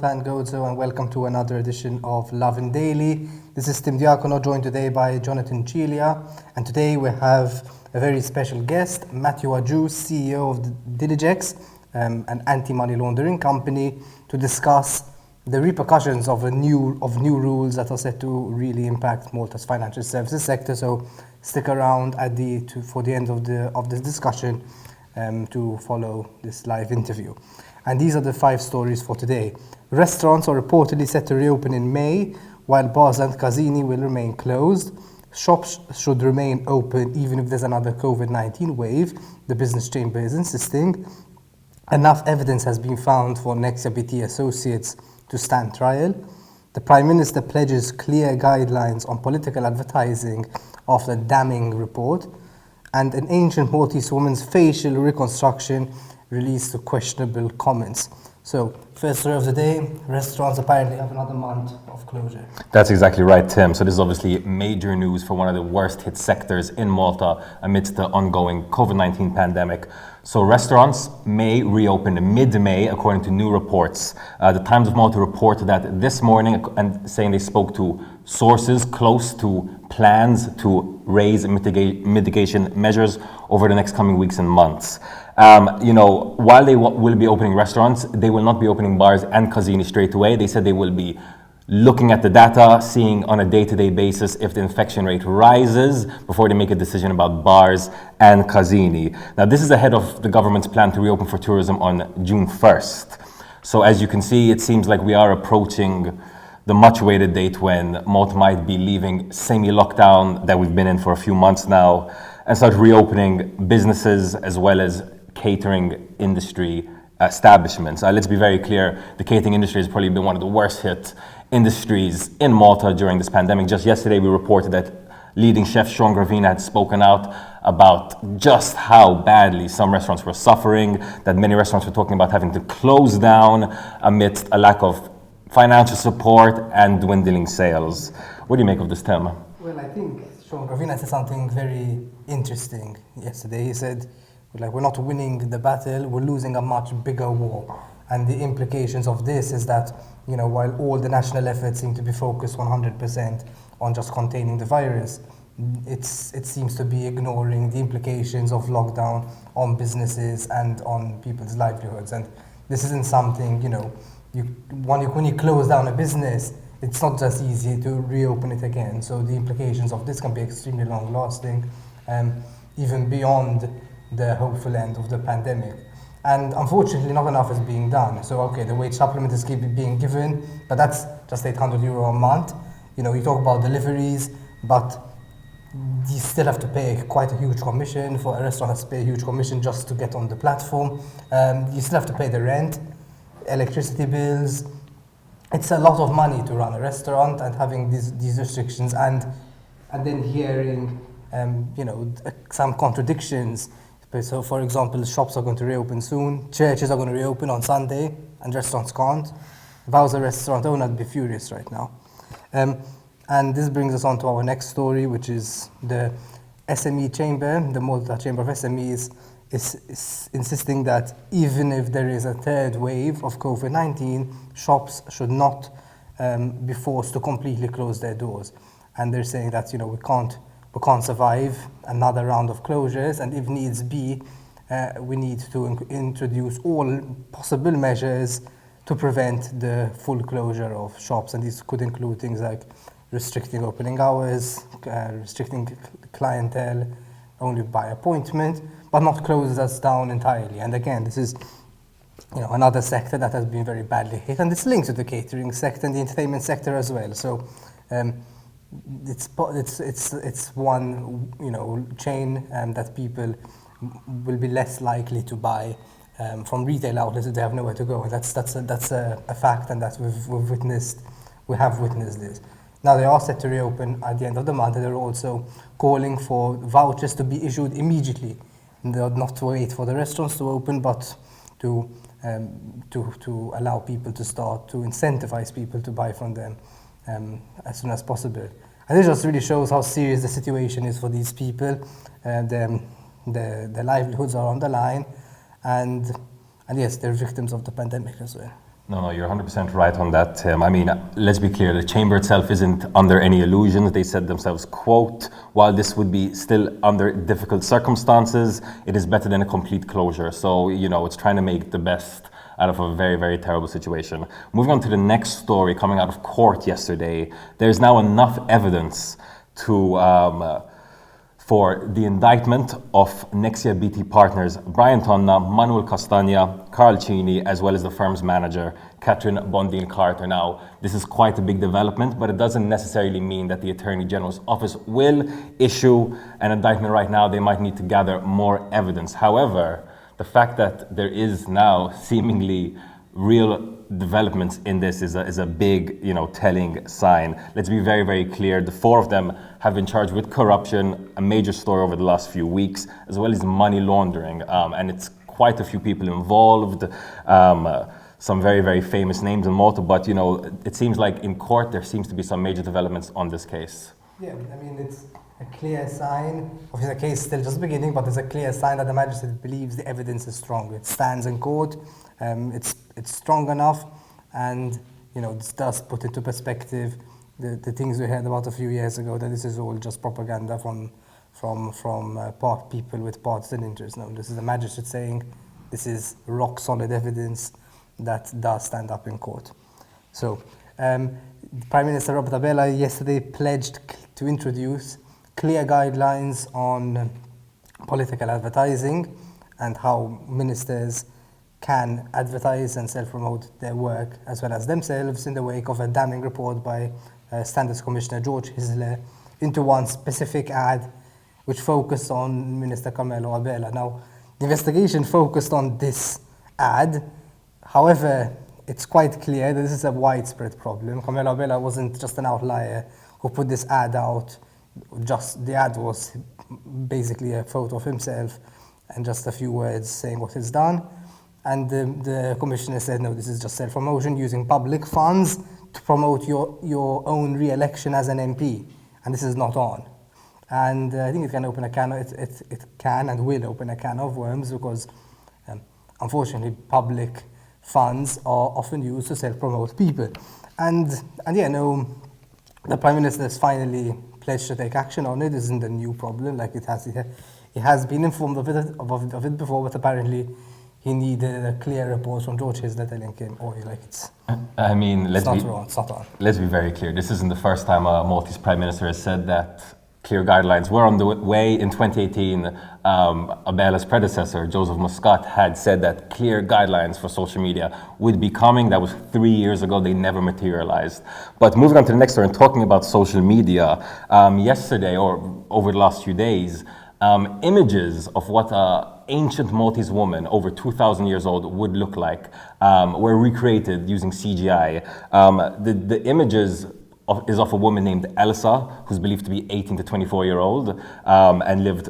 Malta and Gozo, and welcome to another edition of Lovin Daily. This is Tim Diacono, joined today by Jonathan Cilia, and today we have a very special guest, Matthew Agius, CEO of Diligex, an anti-money laundering company, to discuss the repercussions of new rules that are set to really impact Malta's financial services sector. So stick around for the end of this discussion to follow this live interview. And these are the 5 stories for today. Restaurants are reportedly set to reopen in May, while bars and casini will remain closed. Shops should remain open even if there's another COVID-19 wave, the business chamber is insisting. Enough evidence has been found for Nexia BT associates to stand trial. The Prime Minister pledges clear guidelines on political advertising after a damning report. And an ancient Maltese woman's facial reconstruction released to questionable comments. So, first story of the day, restaurants apparently have another month of closure. That's exactly right, Tim. So this is obviously major news for one of the worst hit sectors in Malta amidst the ongoing COVID-19 pandemic. So restaurants may reopen mid-May, according to new reports. The Times of Malta reported that this morning, and saying they spoke to sources close to plans to raise mitigation measures over the next coming weeks and months. While they will be opening restaurants, they will not be opening bars and casini straight away. They said they will be looking at the data, seeing on a day-to-day basis if the infection rate rises before they make a decision about bars and casini. Now, this is ahead of the government's plan to reopen for tourism on June 1st. So as you can see, it seems like we are approaching the much-awaited date when Malta might be leaving semi-lockdown that we've been in for a few months now and start reopening businesses as well as catering industry establishments. Let's be very clear, the catering industry has probably been one of the worst hit industries in Malta during this pandemic. Just yesterday we reported that leading chef Sean Gravina had spoken out about just how badly some restaurants were suffering, that many restaurants were talking about having to close down amidst a lack of financial support and dwindling sales. What do you make of this, Tim? Well, I think Sean Gravina said something very interesting yesterday. He said, we're not winning the battle, we're losing a much bigger war. And the implications of this is that, while all the national efforts seem to be focused 100% on just containing the virus, it seems to be ignoring the implications of lockdown on businesses and on people's livelihoods. And this isn't something, when you close down a business, it's not just easy to reopen it again. So the implications of this can be extremely long-lasting, even beyond the hopeful end of the pandemic. And unfortunately, not enough is being done. So, the wage supplement is being given, but that's just €800 a month. You talk about deliveries, but you still have to pay quite a huge commission. For a restaurant has to pay a huge commission just to get on the platform. You still have to pay the rent, electricity bills. It's a lot of money to run a restaurant, and having these restrictions and then hearing some contradictions. So, for example, shops are going to reopen soon, churches are going to reopen on Sunday, and restaurants can't. If I was a restaurant owner, I'd be furious right now. And this brings us on to our next story, which is the SME Chamber, the Malta Chamber of SMEs, is insisting that even if there is a third wave of COVID-19, shops should not be forced to completely close their doors. And they're saying that, we can't survive another round of closures, and if needs be, we need to introduce all possible measures to prevent the full closure of shops. And these could include things like restricting opening hours, restricting clientele only by appointment, but not close us down entirely. And again, this is another sector that has been very badly hit, and it's linked to the catering sector and the entertainment sector as well. So it's one chain that people will be less likely to buy from retail outlets if they have nowhere to go. And that's a fact, and that we have witnessed this. Now they are set to reopen at the end of the month, and they're also calling for vouchers to be issued immediately, not to wait for the restaurants to open, but to allow people to start to incentivize people to buy from them as soon as possible. And this just really shows how serious the situation is for these people. Their livelihoods are on the line, and yes, they're victims of the pandemic as well. No, you're 100% right on that, Tim. I mean, let's be clear, the chamber itself isn't under any illusions. They said themselves, quote, while this would be still under difficult circumstances, it is better than a complete closure. So, it's trying to make the best out of a very, very terrible situation. Moving on to the next story coming out of court yesterday, there's now enough evidence to for the indictment of Nexia BT partners Brian Tonna, Manuel Castagna, Carl Cini, as well as the firm's manager, Catherine Bondine-Carter. Now, this is quite a big development, but it doesn't necessarily mean that the Attorney General's office will issue an indictment right now. They might need to gather more evidence. However, the fact that there is now seemingly real developments in this is a big, telling sign. Let's be very, very clear. The four of them have been charged with corruption, a major story over the last few weeks, as well as money laundering. And it's quite a few people involved, some very, very famous names in Malta. But, it seems like in court there seems to be some major developments on this case. Yeah, I mean, it's a clear sign. Obviously, the case is still just beginning, but there's a clear sign that the magistrate believes the evidence is strong. It stands in court. It's strong enough, and this does put into perspective the things we heard about a few years ago, that this is all just propaganda from people with partisan interests. No, this is the magistrate saying this is rock solid evidence that does stand up in court. So, Prime Minister Robert Abela yesterday pledged to introduce clear guidelines on political advertising and how ministers can advertise and self-promote their work as well as themselves in the wake of a damning report by Standards Commissioner George Hisler into one specific ad which focused on Minister Carmelo Abela. Now, the investigation focused on this ad. However, it's quite clear that this is a widespread problem. Carmelo Abela wasn't just an outlier who put this ad out. The ad was basically a photo of himself and just a few words saying what he's done. And the commissioner said, no, this is just self-promotion using public funds to promote your own re-election as an MP. And this is not on. And I think it can open a can, it can and will open a can of worms because unfortunately public funds are often used to self-promote people. And the Prime Minister has finally pledged to take action on it. This isn't a new problem, like it has been informed of it before, but apparently he needed a clear report from George Hisler telling him, it's not on. Let's be very clear. This isn't the first time a Maltese Prime Minister has said that clear guidelines were on the way. In 2018, Abela's predecessor, Joseph Muscat, had said that clear guidelines for social media would be coming. That was 3 years ago. They never materialized. But moving on to the next story and talking about social media, yesterday or over the last few days, images of what ancient Maltese woman, over 2,000 years old, would look like, were recreated using CGI. The images is of a woman named Elsa, who's believed to be 18 to 24-year-old, and lived,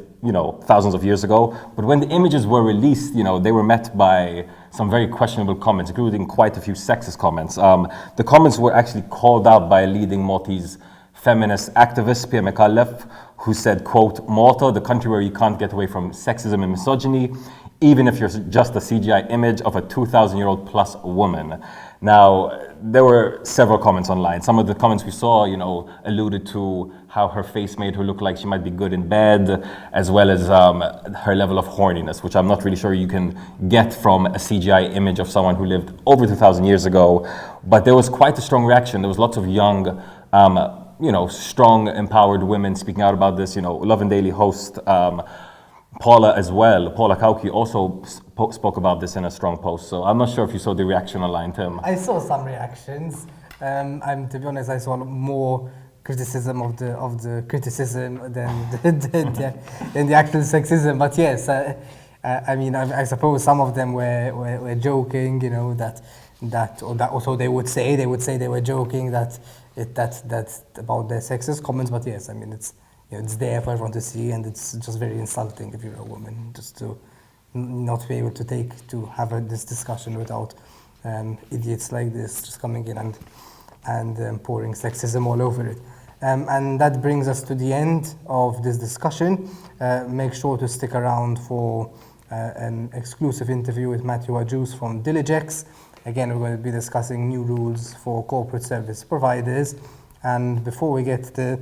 thousands of years ago. But when the images were released, they were met by some very questionable comments, including quite a few sexist comments. The comments were actually called out by a leading Maltese feminist activist, Pia McAuliffe, who said, quote, Malta, the country where you can't get away from sexism and misogyny, even if you're just a CGI image of a 2,000-year-old plus woman. Now, there were several comments online. Some of the comments we saw, alluded to how her face made her look like she might be good in bed, as well as her level of horniness, which I'm not really sure you can get from a CGI image of someone who lived over 2,000 years ago. But there was quite a strong reaction. There was lots of young, strong, empowered women speaking out about this. Lovin Daily host Paula Kauki also spoke about this in a strong post. So I'm not sure if you saw the reaction online, Tim. I saw some reactions. To be honest, I saw more criticism of the criticism than the actual sexism. But yes, I suppose some of them were joking. Or they would say they were joking that about their sexist comments. But yes, it's there for everyone to see, and it's just very insulting if you're a woman just to not be able to have this discussion without idiots like this just coming in and pouring sexism all over it. And that brings us to the end of this discussion. Make sure to stick around for an exclusive interview with Matthew Agius from Diligex Again, we're going to be discussing new rules for corporate service providers. And before we get there,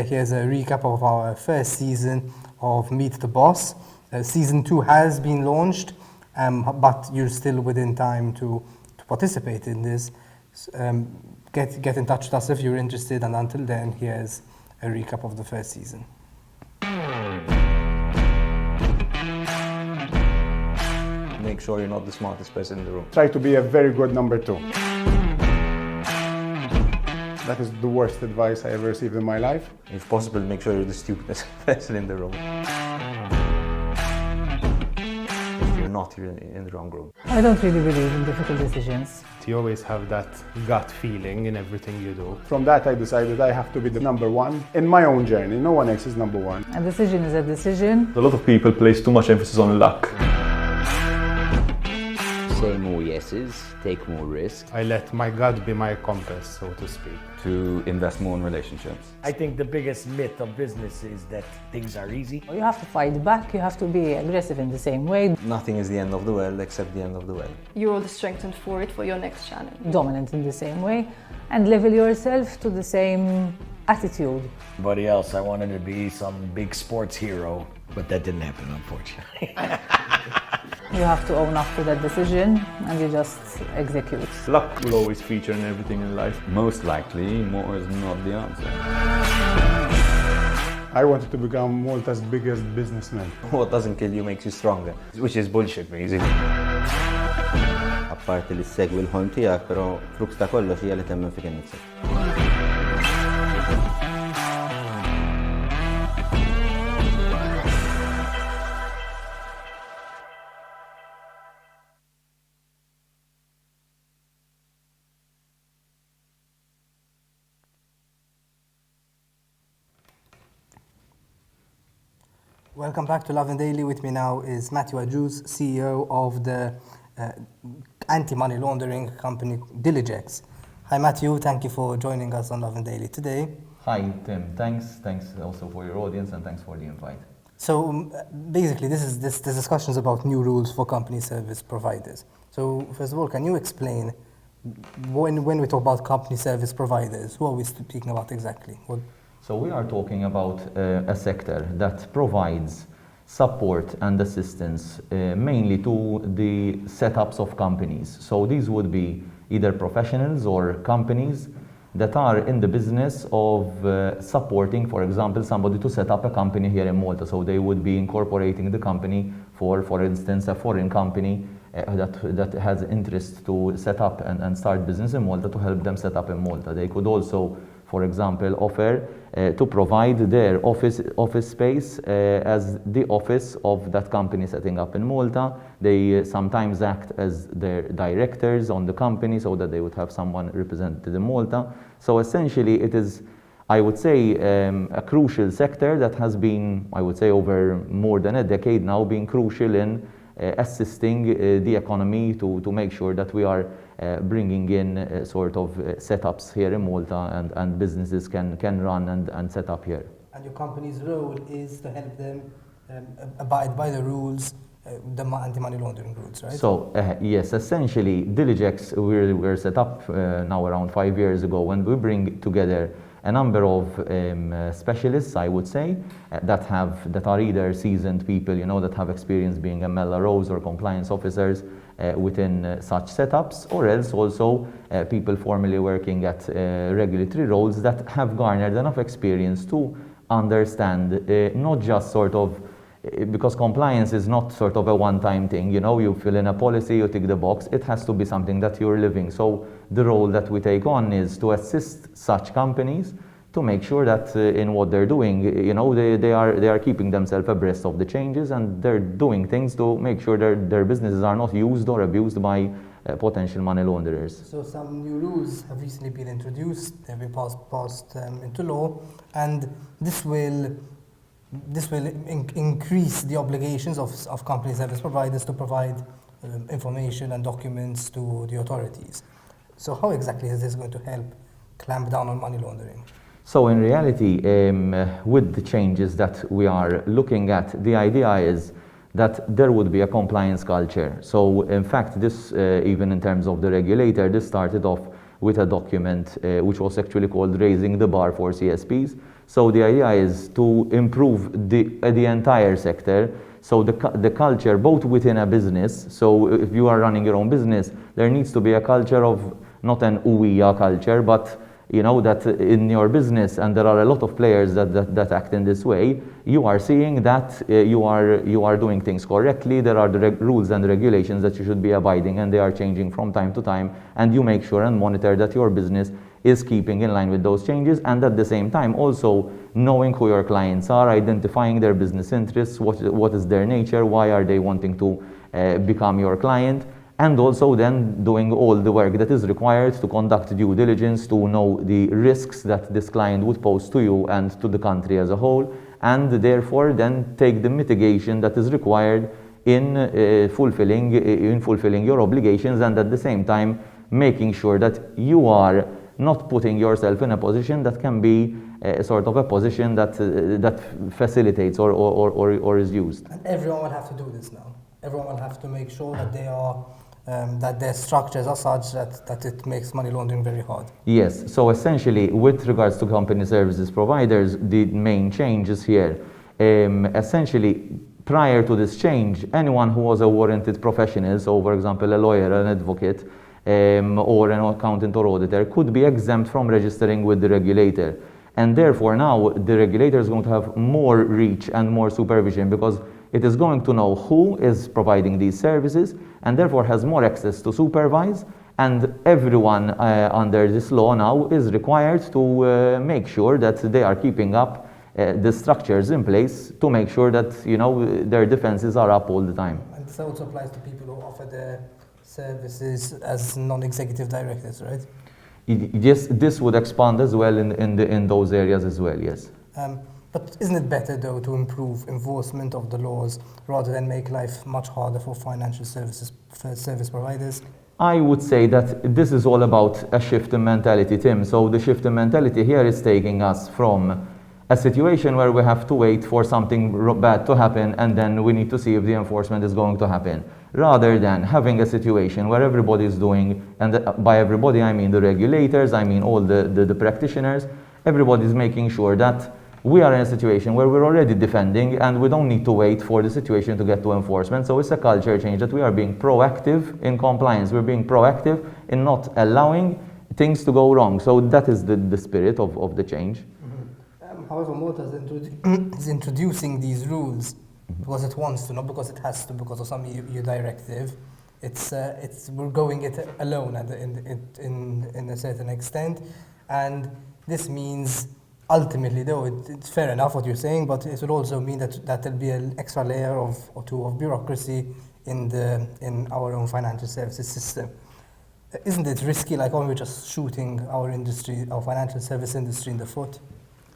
here's a recap of our first season of Meet the Boss. Season 2 has been launched, but you're still within time to participate in this. Get in touch with us if you're interested, and until then, here's a recap of the first season. Make sure you're not the smartest person in the room. Try to be a very good number 2. That is the worst advice I ever received in my life. If possible, make sure you're the stupidest person in the room. If you're not, you're in the wrong room. I don't really believe in difficult decisions. You always have that gut feeling in everything you do. From that, I decided I have to be the number 1 in my own journey. No one else is number 1. A decision is a decision. A lot of people place too much emphasis on luck. Say more yeses, take more risks. I let my gut be my compass, so to speak. To invest more in relationships. I think the biggest myth of business is that things are easy. You have to fight back, you have to be aggressive in the same way. Nothing is the end of the world except the end of the world. You're all strengthened for it for your next challenge. Dominant in the same way, and level yourself to the same attitude. Everybody else, I wanted to be some big sports hero, but that didn't happen, unfortunately. You have to own up to that decision and you just execute. Luck will always feature in everything in life. Most likely, more is not the answer. I wanted to become Malta's biggest businessman. What doesn't kill you makes you stronger, which is bullshit basically. Apparti li segwi l-ħolm tiegħek, però krux ta' kollox hija li temmen fik innifsek. Welcome back to Lovin Daily. With me now is Matthew Agius, CEO of the anti-money laundering company Diligex. Hi Matthew, thank you for joining us on Lovin Daily today. Hi Tim, thanks also for your audience and thanks for the invite. So basically this discussion is about new rules for company service providers. So first of all, can you explain when we talk about company service providers, who are we speaking about exactly? So we are talking about a sector that provides support and assistance mainly to the setups of companies. So these would be either professionals or companies that are in the business of supporting, for example, somebody to set up a company here in Malta. So they would be incorporating the company for instance, a foreign company that has interest to set up and start business in Malta, to help them set up in Malta. They could also, for example, offer to provide their office space as the office of that company setting up in Malta. They sometimes act as their directors on the company so that they would have someone represented in Malta. So essentially it is, I would say, a crucial sector that has been, I would say, over more than a decade now, being crucial in assisting the economy to make sure that we are bringing in sort of setups here in Malta and businesses can run and set up here. And your company's role is to help them abide by the rules, the anti-money laundering rules, right? So yes, essentially Diligex, we're set up now around 5 years ago, and we bring together a number of specialists, I would say, that are either seasoned people, that have experience being MLROs or compliance officers within such setups, or else also people formerly working at regulatory roles that have garnered enough experience to understand not just sort of, because compliance is not sort of a one-time thing, you fill in a policy, you tick the box, it has to be something that you're living. So the role that we take on is to assist such companies to make sure that in what they're doing, they are keeping themselves abreast of the changes, and they're doing things to make sure their businesses are not used or abused by potential money launderers. So some new rules have recently been introduced, they've been passed into law, and this will increase the obligations of company service providers to provide information and documents to the authorities. So how exactly is this going to help clamp down on money laundering? So in reality, with the changes that we are looking at, the idea is that there would be a compliance culture. So in fact, this, even in terms of the regulator, this started off with a document which was actually called Raising the Bar for CSPs. So the idea is to improve the entire sector. So the culture, both within a business, so if you are running your own business, there needs to be a culture of, not an UIA culture, but you know that in your business, and there are a lot of players that act in this way, you are seeing that you are doing things correctly. There are the rules and regulations that you should be abiding, and they are changing from time to time, and you make sure and monitor that your business is keeping in line with those changes, and at the same time also knowing who your clients are, identifying their business interests, what is their nature, why are they wanting to become your client, and also then doing all the work that is required to conduct due diligence, to know the risks that this client would pose to you and to the country as a whole, and therefore then take the mitigation that is required in fulfilling your obligations, and at the same time making sure that you are not putting yourself in a position that can be sort of a position that facilitates or is used. And everyone will have to do this now. Everyone will have to make sure that they are that their structures are such that it makes money laundering very hard. Yes, so essentially with regards to company services providers, the main change is here. Essentially, prior to this change, anyone who was a warranted professional, so for example a lawyer, an advocate, or an accountant or auditor, could be exempt from registering with the regulator. And therefore now the regulator is going to have more reach and more supervision, because it is going to know who is providing these services, and therefore has more access to supervise. And everyone under this law now is required to make sure that they are keeping up the structures in place to make sure that their defenses are up all the time. And this also applies to people who offer their services as non-executive directors, right? Yes, this would expand as well in those areas as well, yes. But isn't it better, though, to improve enforcement of the laws rather than make life much harder for financial service providers? I would say that this is all about a shift in mentality, Tim. So the shift in mentality here is taking us from a situation where we have to wait for something bad to happen, and then we need to see if the enforcement is going to happen, rather than having a situation where everybody is doing, and by everybody I mean the regulators, I mean all the practitioners, everybody is making sure that we are in a situation where we're already defending, and we don't need to wait for the situation to get to enforcement. So it's a culture change, that we are being proactive in compliance. We're being proactive in not allowing things to go wrong. So that is the spirit of the change. However, Malta is introducing these rules because it wants to, not because it has to, because of some EU directive. We're going it alone in a certain extent, and this means ultimately, though, it's fair enough what you're saying, but it will also mean that there'll be an extra layer or two of bureaucracy in our own financial services system. Isn't it risky, like, we're just shooting our financial service industry in the foot?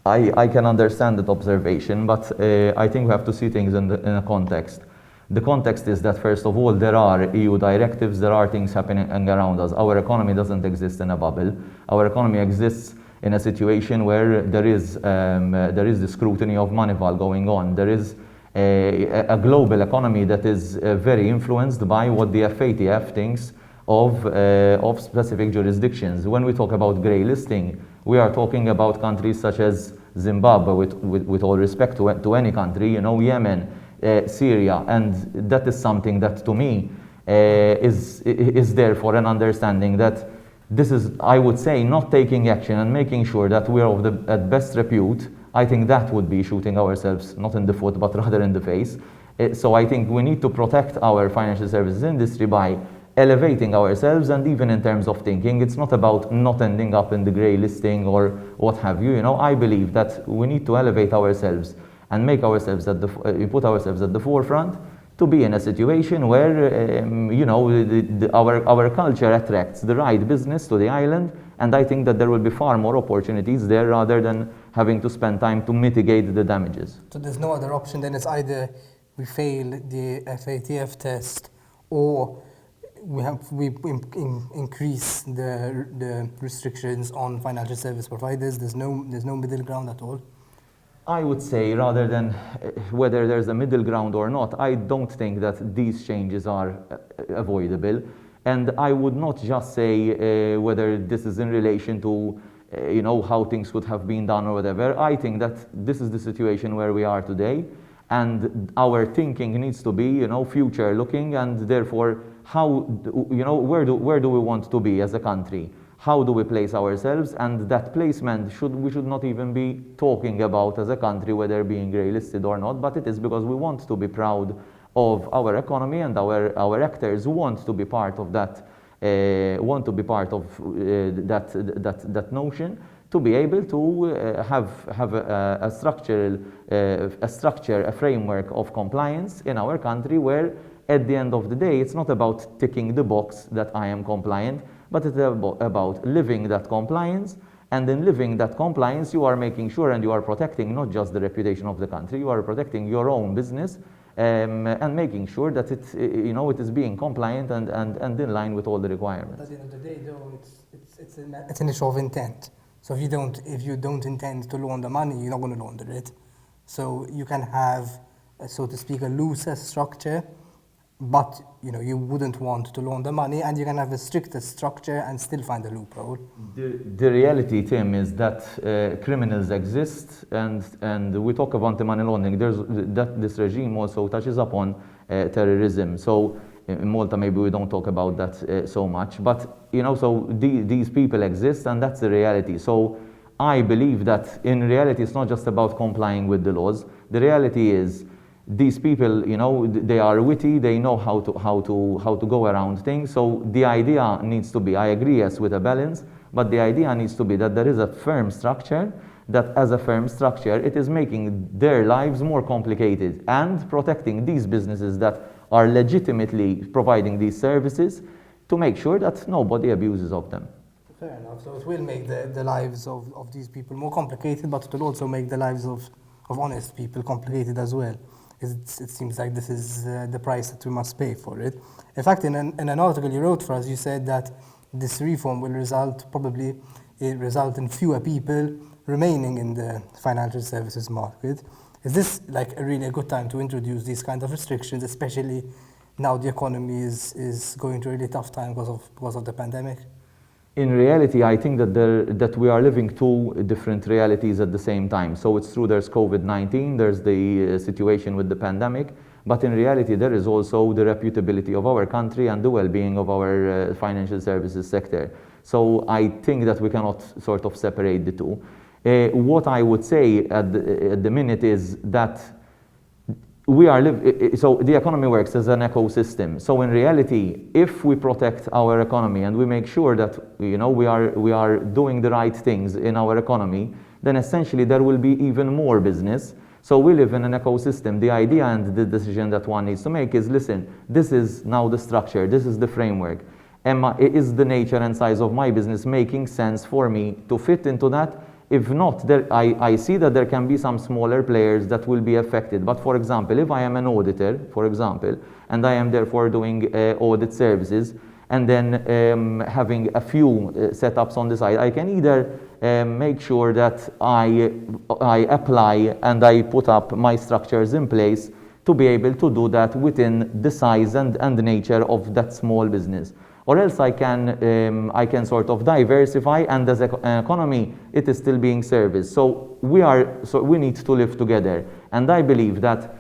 I can understand that observation, but I think we have to see things in a context. The context is that, first of all, there are EU directives, there are things happening around us. Our economy doesn't exist in a bubble. Our economy exists in a situation where there is the scrutiny of Moneyval going on. There is a global economy that is very influenced by what the FATF thinks of specific jurisdictions. When we talk about grey listing, we are talking about countries such as Zimbabwe, with all respect to any country, Yemen, Syria, and that is something that, to me, is therefore an understanding that this is, I would say, not taking action and making sure that we are at best repute. I think that would be shooting ourselves not in the foot, but rather in the face. So I think we need to protect our financial services industry by elevating ourselves, and even in terms of thinking, it's not about not ending up in the grey listing or what have you. I believe that we need to elevate ourselves and make ourselves put ourselves at the forefront, to be in a situation where our culture attracts the right business to the island, and I think that there will be far more opportunities there rather than having to spend time to mitigate the damages. So there's no other option then. It's either we fail the FATF test, or we increase the restrictions on financial service providers. There's no middle ground at all. I would say, rather than whether there's a middle ground or not, I don't think that these changes are avoidable. And I would not just say whether this is in relation to how things could have been done or whatever. I think that this is the situation where we are today, and our thinking needs to be, future looking, and therefore, where do we want to be as a country? How do we place ourselves? And that placement we should not even be talking about as a country, whether being grey listed or not, but it is because we want to be proud of our economy, and our actors want to be part of that, that notion, to be able to have a structure, a framework of compliance in our country, where at the end of the day, it's not about ticking the box that I am compliant, but it's about living that compliance. And in living that compliance, you are making sure and you are protecting not just the reputation of the country, you are protecting your own business, and making sure that it is being compliant and in line with all the requirements. At the end of the day, though, it's an issue of intent. So if you don't intend to launder money, you're not going to launder it. So you can have, so to speak, a looser structure, but you wouldn't want to launder money, and you can have a stricter structure and still find a loophole. The reality, Tim, is that criminals exist, and we talk about anti-money laundering. This regime also touches upon terrorism. So in Malta, maybe we don't talk about that so much, but so these people exist, and that's the reality. So I believe that in reality, it's not just about complying with the laws. The reality is, these people, they are witty, they know how to go around things. So the idea needs to be, I agree, yes, with a balance, but the idea needs to be that there is a firm structure, that as a firm structure, it is making their lives more complicated and protecting these businesses that are legitimately providing these services, to make sure that nobody abuses of them. Fair enough. So it will make the lives of these people more complicated, but it will also make the lives of honest people complicated as well. It seems like this is the price that we must pay for it. In fact, in an article you wrote for us, you said that this reform will probably result in fewer people remaining in the financial services market. Is this like a really good time to introduce these kind of restrictions, especially now the economy is going through a really tough time because of the pandemic? In reality, I think that we are living two different realities at the same time. So it's true, there's COVID-19, there's the situation with the pandemic, but in reality there is also the reputability of our country and the well-being of our financial services sector. So I think that we cannot sort of separate the two. What I would say at the minute is that so the economy works as an ecosystem. So in reality, if we protect our economy and we make sure that we are doing the right things in our economy, then essentially there will be even more business. So we live in an ecosystem. The idea and the decision that one needs to make is, listen, this is now the structure, this is the framework. Is the nature and size of my business making sense for me to fit into that? If not, I see that there can be some smaller players that will be affected. But for example, if I am an auditor, for example, and I am therefore doing audit services, and then having a few setups on the side, I can either make sure that I apply and I put up my structures in place to be able to do that within the size and the nature of that small business. Or else I can sort of diversify, and as an economy, it is still being serviced. So we need to live together. And I believe that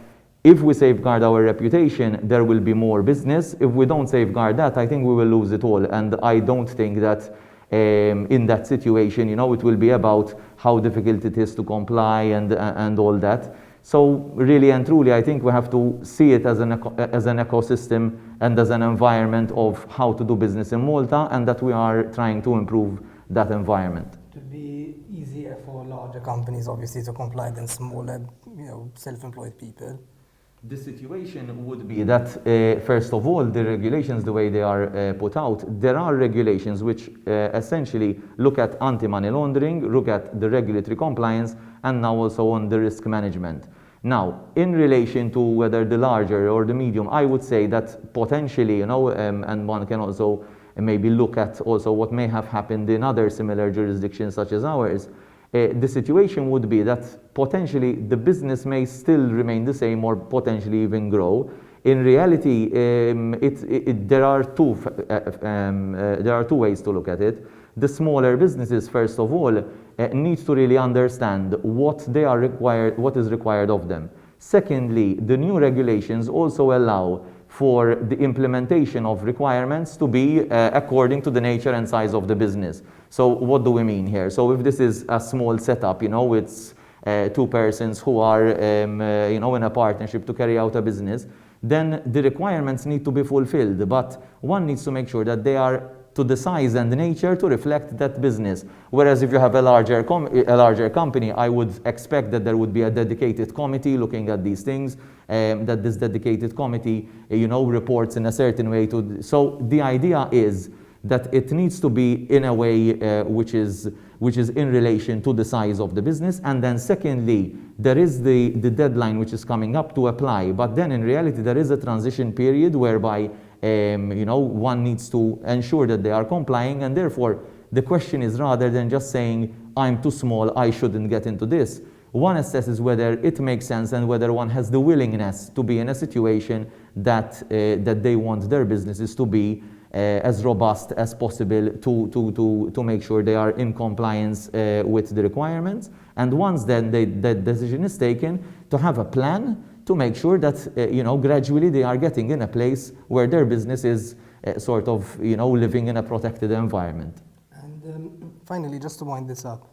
if we safeguard our reputation, there will be more business. If we don't safeguard that, I think we will lose it all. And I don't think that in that situation, it will be about how difficult it is to comply and all that. So really and truly, I think we have to see it as an ecosystem and as an environment of how to do business in Malta, and that we are trying to improve that environment. It would be easier for larger companies, obviously, to comply than smaller, self-employed people. The situation would be that, first of all, the regulations, the way they are put out, there are regulations which essentially look at anti-money laundering, look at the regulatory compliance, and now also on the risk management. Now, in relation to whether the larger or the medium, I would say that potentially, and one can also maybe look at also what may have happened in other similar jurisdictions such as ours. The situation would be that potentially the business may still remain the same or potentially even grow. In reality, there are two ways to look at it. The smaller businesses, first of all, need to really understand what is required of them. Secondly, the new regulations also allow for the implementation of requirements to be according to the nature and size of the business. So what do we mean here? So if this is a small setup, it's two persons who are in a partnership to carry out a business, then the requirements need to be fulfilled. But one needs to make sure that they are to the size and the nature to reflect that business. Whereas if you have a larger company, I would expect that there would be a dedicated committee looking at these things, that this dedicated committee, reports in a certain way to. So the idea is that it needs to be in a way which is in relation to the size of the business. And then secondly, there is the deadline which is coming up to apply. But then in reality, there is a transition period whereby one needs to ensure that they are complying, and therefore the question is, rather than just saying, I'm too small, I shouldn't get into this, one assesses whether it makes sense and whether one has the willingness to be in a situation that they want their businesses to be as robust as possible to make sure they are in compliance with the requirements. And once then that decision is taken, to have a plan to make sure that gradually they are getting in a place where their business is living in a protected environment. And finally, just to wind this up,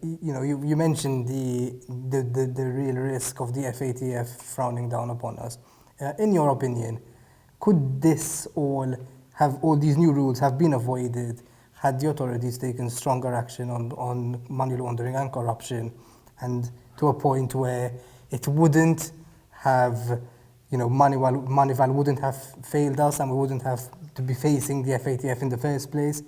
you mentioned the real risk of the FATF frowning down upon us. In your opinion, could this all these new rules have been avoided had the authorities taken stronger action on money laundering and corruption, and to a point where it wouldn't have, Moneyval wouldn't have failed us and we wouldn't have to be facing the FATF in the first place?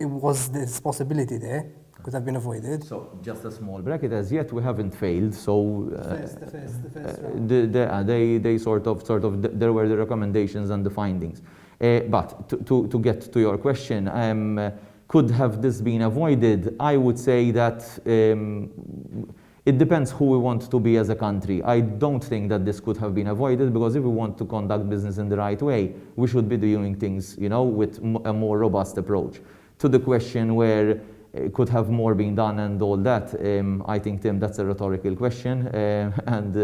Was this possibility there? Could have been avoided? So just a small bracket, as yet we haven't failed, so the first round. They sort of there were the recommendations and the findings. But to get to your question, could have this been avoided? I would say that it depends who we want to be as a country. I don't think that this could have been avoided, because if we want to conduct business in the right way, we should be doing things, with a more robust approach. To the question where could have more been done and all that, I think, Tim, that's a rhetorical question, and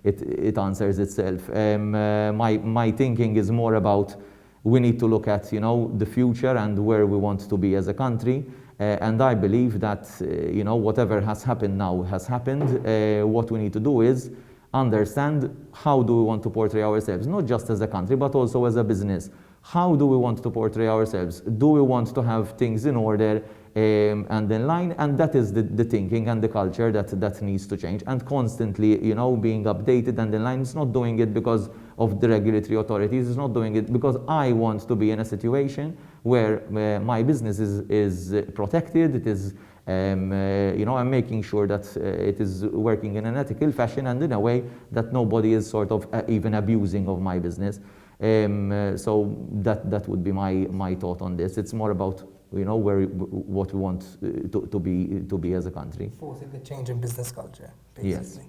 it answers itself. My thinking is more about, we need to look at, the future and where we want to be as a country. And I believe that, whatever has happened now has happened. What we need to do is understand, how do we want to portray ourselves, not just as a country, but also as a business. How do we want to portray ourselves? Do we want to have things in order and in line? And that is the thinking and the culture that needs to change. And constantly, being updated and in line. It's not doing it because of the regulatory authorities. It's not doing it because I want to be in a situation where my business is protected. It is, I'm making sure that it is working in an ethical fashion and in a way that nobody is even abusing of my business. So that would be my thought on this. It's more about what we want to be as a country. Forcing the change in business culture, basically. Yes.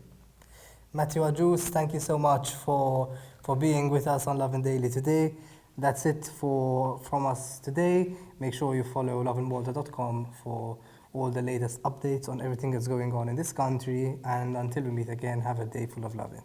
Matthew Agius, thank you so much for being with us on Lovin Daily today. That's it from us today. Make sure you follow lovinmalta.com for all the latest updates on everything that's going on in this country. And until we meet again, have a day full of loving.